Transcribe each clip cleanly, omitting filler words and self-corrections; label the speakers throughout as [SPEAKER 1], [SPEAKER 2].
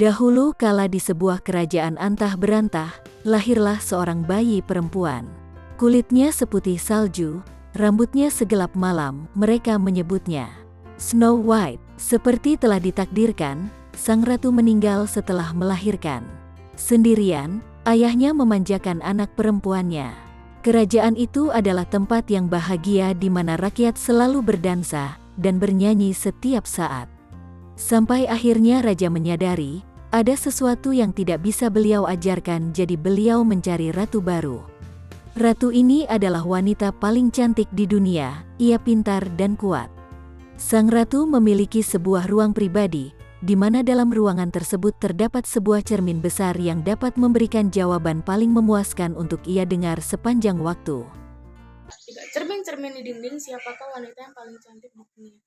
[SPEAKER 1] Dahulu kala di sebuah kerajaan antah berantah, lahirlah seorang bayi perempuan. Kulitnya seputih salju, rambutnya segelap malam, mereka menyebutnya Snow White. Seperti telah ditakdirkan, sang ratu meninggal setelah melahirkan. Sendirian, ayahnya memanjakan anak perempuannya. Kerajaan itu adalah tempat yang bahagia di mana rakyat selalu berdansa dan bernyanyi setiap saat. Sampai akhirnya raja menyadari, ada sesuatu yang tidak bisa beliau ajarkan, jadi beliau mencari ratu baru. Ratu ini adalah wanita paling cantik di dunia, ia pintar dan kuat. Sang ratu memiliki sebuah ruang pribadi, di mana dalam ruangan tersebut terdapat sebuah cermin besar yang dapat memberikan jawaban paling memuaskan untuk ia dengar sepanjang waktu.
[SPEAKER 2] Cermin-cermin di dinding, siapakah wanita yang paling cantik di dunia?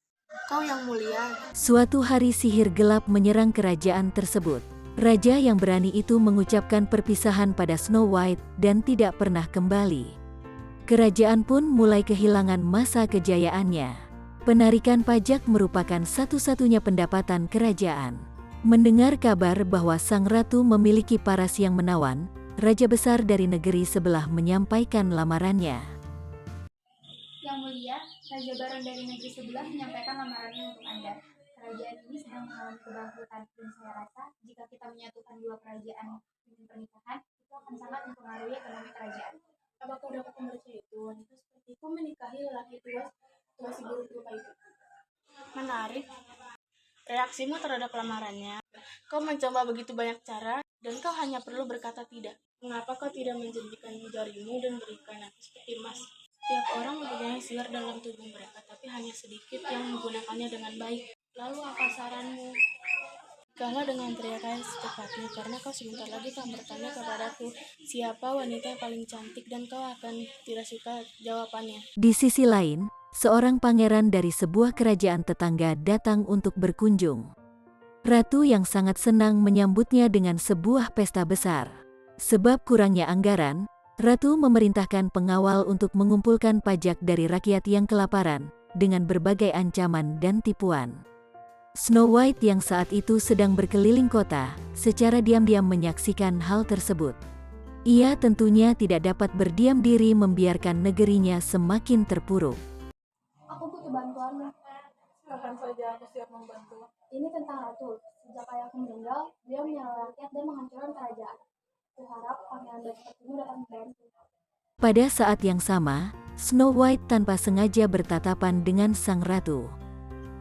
[SPEAKER 2] Kau yang mulia.
[SPEAKER 1] Suatu hari sihir gelap menyerang kerajaan tersebut. Raja yang berani itu mengucapkan perpisahan pada Snow White dan tidak pernah kembali. Kerajaan pun mulai kehilangan masa kejayaannya. Penarikan pajak merupakan satu-satunya pendapatan kerajaan. Mendengar kabar bahwa sang ratu memiliki paras yang menawan, raja besar dari negeri sebelah menyampaikan lamarannya.
[SPEAKER 3] Yang mulia, Raja Baron dari negeri sebelah menyampaikan lamarannya untuk Anda. Kerajaan ini sedang mengalami kebangkrutan, dan saya rasa jika kita menyatukan dua kerajaan dengan pernikahan, itu akan sangat mempengaruhi ekonomi kerajaan.
[SPEAKER 2] Apakah dapat membaca itu? Wanita seperti itu menikahi lelaki tua si buruk rupa itu. Menarik. Reaksimu terhadap lamarannya. Kau mencoba begitu banyak cara, dan kau hanya perlu berkata tidak. Mengapa kau tidak menjadikan jarimu dan berikan aku seperti emas? Setiap orang mempunyai sihir dalam tubuh mereka, tapi hanya sedikit yang menggunakannya dengan baik. Lalu apa saranmu? Kalah dengan teriakan secepatnya, karena kau sebentar lagi akan bertanya kepadaku, siapa wanita yang paling cantik, dan kau akan tidak suka jawabannya.
[SPEAKER 1] Di sisi lain, seorang pangeran dari sebuah kerajaan tetangga datang untuk berkunjung. Ratu yang sangat senang menyambutnya dengan sebuah pesta besar. Sebab kurangnya anggaran, Ratu memerintahkan pengawal untuk mengumpulkan pajak dari rakyat yang kelaparan, dengan berbagai ancaman dan tipuan. Snow White yang saat itu sedang berkeliling kota, secara diam-diam menyaksikan hal tersebut. Ia tentunya tidak dapat berdiam diri membiarkan negerinya semakin terpuruk.
[SPEAKER 3] Aku butuh bantuanmu.
[SPEAKER 2] Kapan saja aku siap membantu.
[SPEAKER 3] Ini tentang ratu. Sejak ayahku meninggal, dia menyerang rakyat dan menghancurkan kerajaan. Kuharap pangeran baik sepertimu dapat membantu.
[SPEAKER 1] Pada saat yang sama, Snow White tanpa sengaja bertatapan dengan sang ratu.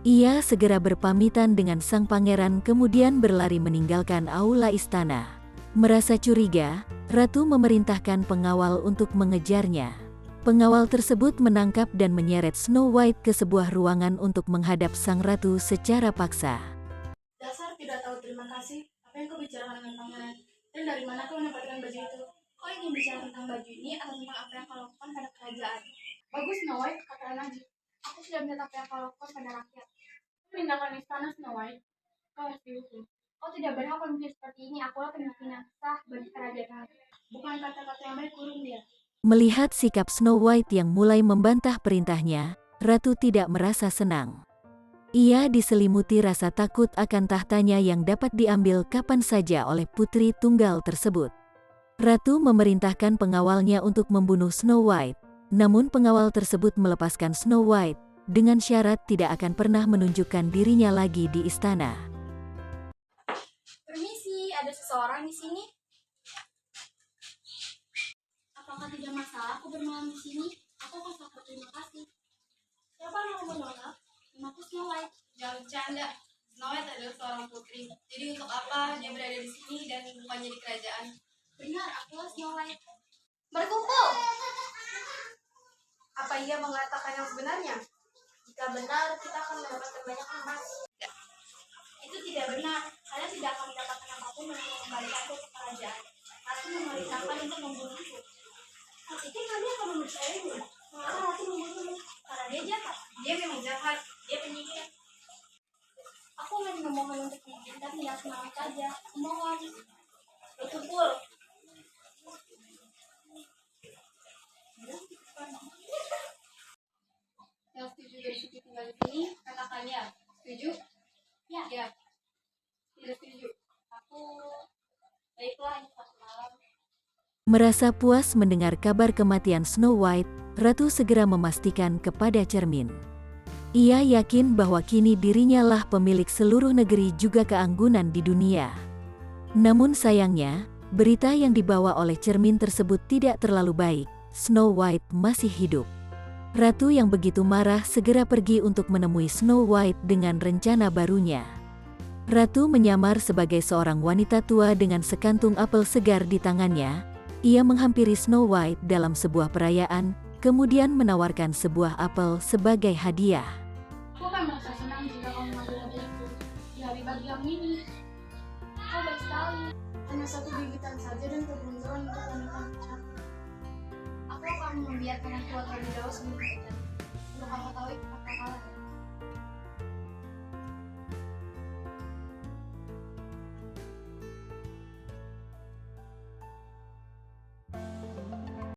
[SPEAKER 1] Ia segera berpamitan dengan sang pangeran kemudian berlari meninggalkan aula istana. Merasa curiga, ratu memerintahkan pengawal untuk mengejarnya. Pengawal tersebut menangkap dan menyeret Snow White ke sebuah ruangan untuk menghadap sang ratu secara paksa.
[SPEAKER 2] Dasar tidak tahu terima kasih. Apa yang kau bicarakan dengan pangeran? Dan dari mana kau mendapatkan baju itu?
[SPEAKER 3] Kau ingin bicara tentang baju ini atau tentang apa yang kau lakukan pada kerajaan?
[SPEAKER 2] Bagus, Snow White, katakan aja.
[SPEAKER 3] Aku sudah melihat apa yang kau lakukan pada rakyat.
[SPEAKER 2] Meninggalkan istana, Snow White. Kau harus dihukum.
[SPEAKER 3] Kau tidak berhak berpikir seperti ini. Akulah pemimpin yang sah bagi kerajaan.
[SPEAKER 2] Bukan kata-kata yang baik, kurung dia.
[SPEAKER 1] Melihat sikap Snow White yang mulai membantah perintahnya, ratu tidak merasa senang. Ia diselimuti rasa takut akan tahtanya yang dapat diambil kapan saja oleh putri tunggal tersebut. Ratu memerintahkan pengawalnya untuk membunuh Snow White, namun pengawal tersebut melepaskan Snow White, dengan syarat tidak akan pernah menunjukkan dirinya lagi di istana.
[SPEAKER 3] Permisi, ada seseorang di sini? Apakah tidak masalah aku bermalam di sini? Aku akan sangat berterima kasih. Siapa namamu, Nona? Namaku Snow White.
[SPEAKER 4] Jangan bercanda. Snow White adalah seorang putri. Jadi untuk apa dia berada di sini dan bukannya di kerajaan?
[SPEAKER 3] Benar, akulah Snow White.
[SPEAKER 4] Berkumpul! Apa ia mengatakan yang sebenarnya?
[SPEAKER 3] Jika benar, kita akan mendapatkan banyak emas.
[SPEAKER 4] Itu tidak benar. Kalian tidak akan mendapatkan apapun untuk mengembalikanku ke kerajaan. Ratu memerintahkan untuk membunuhku.
[SPEAKER 3] Kau pikir kami akan mempercayaimu? Mengapa Ratu membunuhmu?
[SPEAKER 4] Karena dia jahat. Dia memang jahat. Dia penyihir.
[SPEAKER 3] Aku hanya memohon untuk diizinkan tinggal semalam saja. Mohon.
[SPEAKER 4] Berkumpul! Yang setuju dari suku tinggal di sini, katakan ya. Setuju?
[SPEAKER 3] Ya.
[SPEAKER 4] Ya. Tidak setuju.
[SPEAKER 3] Aku
[SPEAKER 4] Baiklah, ini satu malam.
[SPEAKER 1] Merasa puas mendengar kabar kematian Snow White, Ratu segera memastikan kepada cermin. Ia yakin bahwa kini dirinya lah pemilik seluruh negeri juga keanggunan di dunia. Namun sayangnya, berita yang dibawa oleh cermin tersebut tidak terlalu baik. Snow White masih hidup. Ratu yang begitu marah segera pergi untuk menemui Snow White dengan rencana barunya. Ratu menyamar sebagai seorang wanita tua dengan sekantung apel segar di tangannya. Ia menghampiri Snow White dalam sebuah perayaan, kemudian menawarkan sebuah apel sebagai hadiah.
[SPEAKER 2] Aku akan merasa senang jika kamu mengambil hadiah itu di hari bagi yang ini.
[SPEAKER 3] Oh, baik sekali.
[SPEAKER 2] Hanya satu gigitan saja dan keberuntungan untuk wanita cantik.
[SPEAKER 3] Aku akan membiarkan yang tua terlebih dahulu sebelum kita.